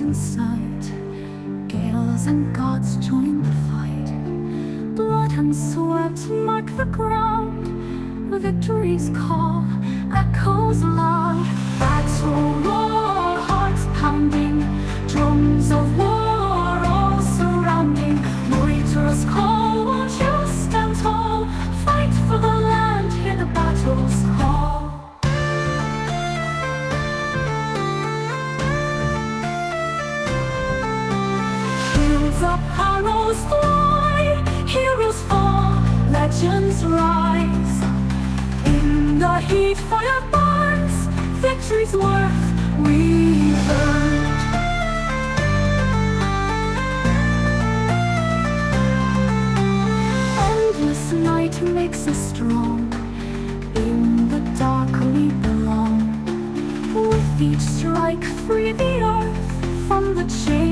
in sight. Gales and gods join the fight. Blood and sweat mark the ground. Victory's call echoes loud. Battle roar, hearts pounding, drums of war all surrounding. Moytura's call, won't you stand tall? Fight for the land, hear the battle's call. Hills up, arrows fly, heroes fall, legends rise. In the heat, fire burns, victory's worth we've earned. Endless night makes us strong. In the dark we belong. With each strike, free the earth from the chains